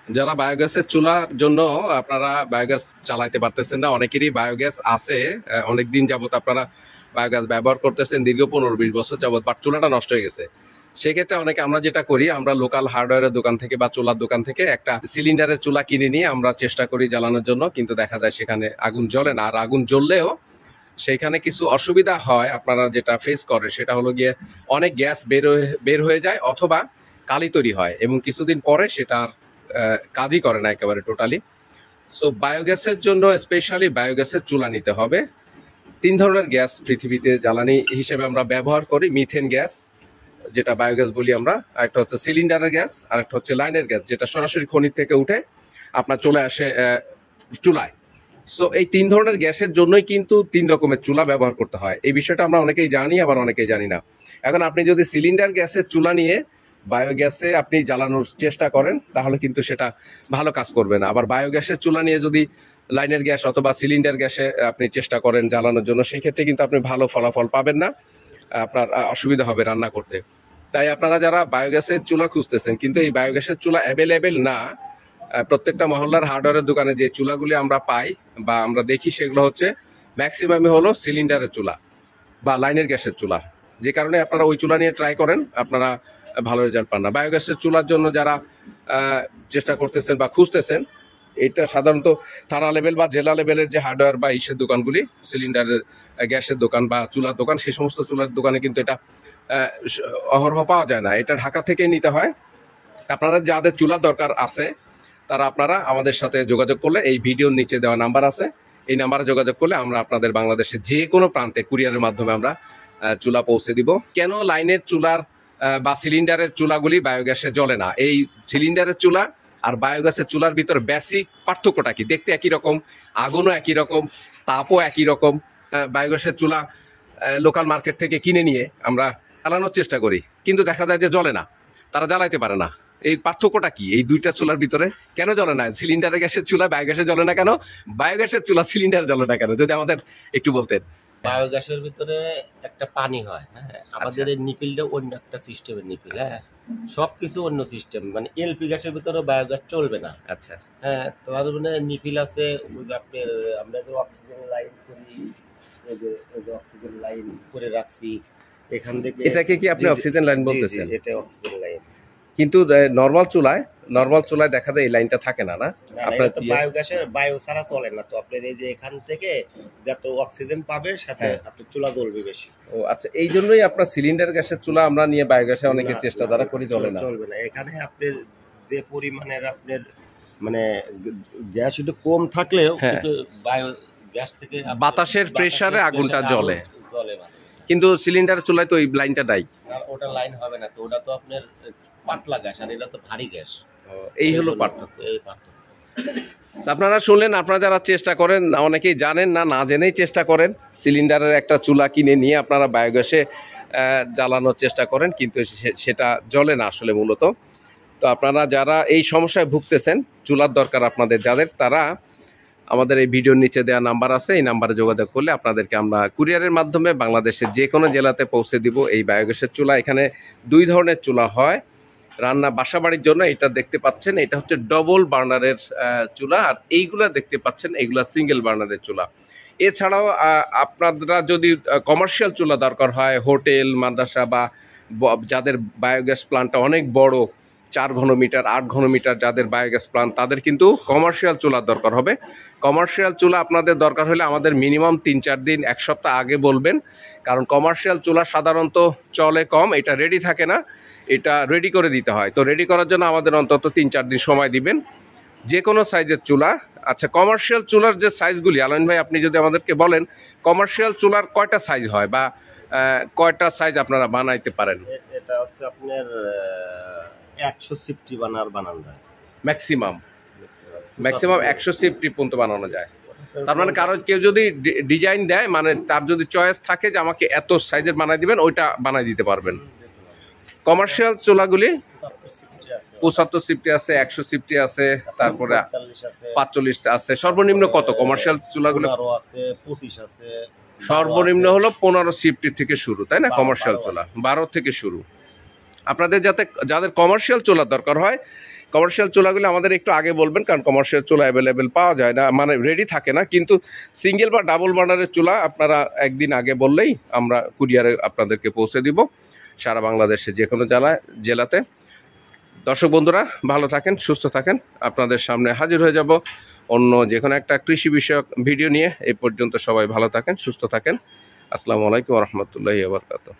যারা বায়োগ্যাসের চুলার জন্য আপনারা বায়োগ্যাস চালাইতে পারতেছেন না, অনেকেরই বায়োগ্যাস আছে, অনেক দিন যাবত আপনারা বায়োগ্যাস ব্যবহার করতেছেন, দীর্ঘ 15-20 বছর যাবত, বাট চুলাটা নষ্ট হয়ে গেছে। সেক্ষেত্রে অনেকে আমরা যেটা করি, আমরা লোকাল হার্ডওয়্যারের দোকান থেকে বা চুলার দোকান থেকে একটা সিলিন্ডারের চুলা কিনে নিয়ে আমরা চেষ্টা করি জ্বালানোর জন্য, কিন্তু দেখা যায় সেখানে আগুন জ্বলে না। আর আগুন জ্বললেও সেখানে কিছু অসুবিধা হয়। আপনারা যেটা ফেস করে সেটা হলো গিয়ে অনেক গ্যাস বের হয়ে যায়, অথবা কালি তৈরি হয় এবং কিছুদিন পরে সেটা আর কাজই করে না একেবারে টোটালি। সো বায়োগ্যাসের জন্য স্পেশালি বায়োগ্যাসের চুলা নিতে হবে। 3 ধরনের গ্যাস পৃথিবীতে জ্বালানি হিসেবে আমরা ব্যবহার করি। মিথেন গ্যাস, যেটা বায়োগ্যাস বলি আমরা, আরেকটা হচ্ছে সিলিন্ডারের গ্যাস, আরেকটা হচ্ছে লাইনের গ্যাস, যেটা সরাসরি খনি থেকে উঠে আপনার চলে আসে চুলায়। সো এই 3 ধরনের গ্যাসের জন্যই কিন্তু 3 রকমের চুলা ব্যবহার করতে হয়। এই বিষয়টা আমরা অনেকেই জানি, আবার অনেকেই জানি না। এখন আপনি যদি সিলিন্ডার গ্যাসের চুলা নিয়ে বায়োগ্যাসে আপনি জ্বালানোর চেষ্টা করেন, তাহলে কিন্তু সেটা ভালো কাজ করবে না। আবার বায়োগ্যাসের চুলা নিয়ে যদি লাইনের গ্যাস অথবা সিলিন্ডার গ্যাসে আপনি চেষ্টা করেন জ্বালানোর জন্য, সেক্ষেত্রে কিন্তু আপনি ভালো ফলাফল পাবেন না, আপনার অসুবিধা হবে রান্না করতে। তাই আপনারা যারা বায়োগ্যাসের চুলা খুঁজতেছেন, কিন্তু এই বায়োগ্যাসের চুলা অ্যাভেলেবেল না, প্রত্যেকটা মহল্লার হার্ডওয়্যারের দোকানে যে চুলাগুলি আমরা পাই বা আমরা দেখি, সেগুলো হচ্ছে ম্যাক্সিমামই হলো সিলিন্ডারের চুলা বা লাইনের গ্যাসের চুলা। যে কারণে আপনারা ওই চুলা নিয়ে ট্রাই করেন, আপনারা ভালো রেজাল্ট পান না। বায়োগ্যাসের চুলার জন্য যারা চেষ্টা করতেছেন বা খুঁজতেছেন, এটা সাধারণত থানা লেভেল বা জেলা লেভেলের যে হার্ডওয়্যার বা ইসের দোকানগুলি, সিলিন্ডারের গ্যাসের দোকান বা চুলার দোকান, সেই সমস্ত চুলার দোকানে কিন্তু এটা অহরহ পাওয়া যায় না। এটা ঢাকা থেকে নিতে হয়। আপনারা যাদের চুলা দরকার আছে, তারা আপনারা আমাদের সাথে যোগাযোগ করলে, এই ভিডিওর নিচে দেওয়া নাম্বার আছে, এই নাম্বারে যোগাযোগ করলে আমরা আপনাদের বাংলাদেশের যে কোনো প্রান্তে কুরিয়ারের মাধ্যমে আমরা চুলা পৌঁছে দিব। কেন লাইনের চুলার বা সিলিন্ডারের চুলাগুলি বায়োগ্যাসে জ্বলে না? এই সিলিন্ডারের চুলা আর বায়োগ্যাসের চুলার ভিতর বেসিক পার্থক্যটা কি? দেখতে একই রকম, আগুনও একই রকম, তাপও একই রকম। বায়োগ্যাসের চুলা লোকাল মার্কেট থেকে কিনে নিয়ে আমরা জ্বালানোর চেষ্টা করি, কিন্তু দেখা যায় যে জ্বলে না, তারা জ্বালাইতে পারে না। এই পার্থক্যটা কি এই দুইটা চুলার ভিতরে? কেন জ্বলে না? সিলিন্ডারের গ্যাসের চুলা বায়োগ্যাসে জ্বলে না কেন? বায়োগ্যাসের চুলা সিলিন্ডার জ্বলে না কেন? যদি আমাদের একটু বলতেন। বায়োগ্যাসের ভিতরে একটা পানি হয়, হ্যাঁ, আমাদের এই নিপিলটা অন্য একটা সিস্টেমের নিপিল, হ্যাঁ, সবকিছু অন্য সিস্টেম। মানে এলপি গ্যাসের ভিতরে বায়োগ্যাস চলবে না। আচ্ছা, হ্যাঁ, তোমার মানে নিপিল আছে, আপনার আমরা যে অক্সিজেন লাইন করি, এই যে অক্সিজেন লাইন করে রাখছি এখান থেকে। এটাকে কি আপনি অক্সিজেন লাইন বলতেছেন? এটা অক্সিজেন লাইন। কিন্তু নরমাল চুলায় দেখা যায় এই লাইনটা থাকে না। না, আপনার তো বায়োগ্যাসের বায়ু ছাড়া চলে না। তো আপনার এই যে এখান থেকে যত অক্সিজেন পাবে, সাথে আপনার চুলা জ্বলবে বেশি। ও আচ্ছা, এই জন্যই আপনার সিলিন্ডার গ্যাসের চুলা আমরা নিয়ে বায়োগ্যাসে অনেকে চেষ্টা দ্বারা করি, জ্বলে না। চলবে না। এখানে আপনার যে পরিমাণের আপনার মানে গ্যাস একটু কম থাকলেও কিন্তু বায়োগ্যাস থেকে বাতাসের প্রেসারে আগুনটা জ্বলে। কিন্তু সিলিন্ডার চুলায় তো ওই লাইনটা নাই। ওটা লাইন হবে না। তো ওটা তো আপনার পাতলা গ্যাস, আর এটা তো ভারী গ্যাস। এই হলো পার্থক্য। আপনারা শুনলেন, আপনারা যারা চেষ্টা করেন, অনেকেই জানেন না, না জেনেই চেষ্টা করেন, সিলিন্ডারের একটা চুলা কিনে নিয়ে আপনারা বায়োগ্যাসে জ্বালানোর চেষ্টা করেন, কিন্তু সেটা জ্বলে না আসলে মূলত। তো আপনারা যারা এই সমস্যায় ভুগতেছেন, চুলার দরকার আপনাদের যাদের, তারা আমাদের এই ভিডিওর নিচে দেওয়া নাম্বার আছে, এই নাম্বারে যোগাযোগ করলে আপনাদেরকে আমরা কুরিয়ারের মাধ্যমে বাংলাদেশের যে কোনো জেলাতে পৌঁছে দিব এই বায়োগ্যাসের চুলা। এখানে 2 ধরনের চুলা হয় রান্না বাসাবাড়ির জন্য। এটা দেখতে পাচ্ছেন, এটা হচ্ছে ডবল বার্নারের চুলা, আর এইগুলা দেখতে পাচ্ছেন এইগুলা সিঙ্গেল বার্নারের চুলা। এছাড়াও আপনারা যদি কমার্শিয়াল চুলা দরকার হয়, হোটেল, মাদ্রাসা বা যাদের বায়োগ্যাস প্ল্যান্টটা অনেক বড়, 4 ঘনমিটার 8 ঘনমিটার যাদের বায়োগ্যাস প্ল্যান্ট, তাদের কিন্তু কমার্শিয়াল চুলার দরকার হবে। কমার্শিয়াল চুলা আপনাদের দরকার হলে আমাদের মিনিমাম 3-4 দিন, 1 সপ্তাহ আগে বলবেন, কারণ কমার্শিয়াল চুলা সাধারণত চলে কম, এটা রেডি থাকে না, এটা রেডি করে দিতে হয়। তো রেডি করার জন্য আমাদের অন্তত 3-4 দিন সময় দিবেন। যে কোনো সাইজের চুলা। আচ্ছা, কমার্শিয়াল চুলার যে সাইজগুলি, আলামিন ভাই আপনি যদি আমাদেরকে বলেন, কমার্শিয়াল চুলার কয়টা সাইজ হয় বা কয়টা সাইজ আপনারা বানাইতে পারেন? এটা হচ্ছে আপনার 150 বানানো যায় ম্যাক্সিমাম 150 পর্যন্ত বানানো যায়। তার মানে কারো কেউ যদি ডিজাইন দেয়, মানে তার যদি চয়েস থাকে যে আমাকে এত সাইজের বানাই দিবেন, ওইটা বানাই দিতে পারবেন। কমার্শিয়াল চুলাগুলি 75 আছে, 150 আছে, তারপরে 45 আছে। সর্বনিম্ন কত কমার্শিয়াল চুলাগুলো? 25 আছে। সর্বনিম্ন হলো 15 থেকে শুরু, তাই না? কমার্শিয়াল চুলা 12 থেকে শুরু। আপনাদের যাদের কমার্শিয়াল চুলা দরকার হয়, কমার্শিয়াল চুলাগুলো আমাদের একটু আগে বলবেন, কারণ কমার্শিয়াল চুলা অ্যাভেলেবেল পাওয়া যায় না, মানে রেডি থাকে না। কিন্তু সিঙ্গেল বা ডাবল বার্নারের চুলা আপনারা একদিন আগে বললেই আমরা কুরিয়ারে আপনাদেরকে পৌঁছে দিব সারা বাংলাদেশে যে কোনো জেলাতে। দর্শক বন্ধুরা ভালো থাকেন, সুস্থ থাকেন, আপনাদের সামনে হাজির হয়ে যাব অন্য যে কোনো একটা কৃষি বিষয়ক ভিডিও নিয়ে। এই পর্যন্ত সবাই ভালো থাকেন, সুস্থ থাকেন। আসসালামু আলাইকুম রহমতুল্লাহি ওয়া বারাকাতুহু।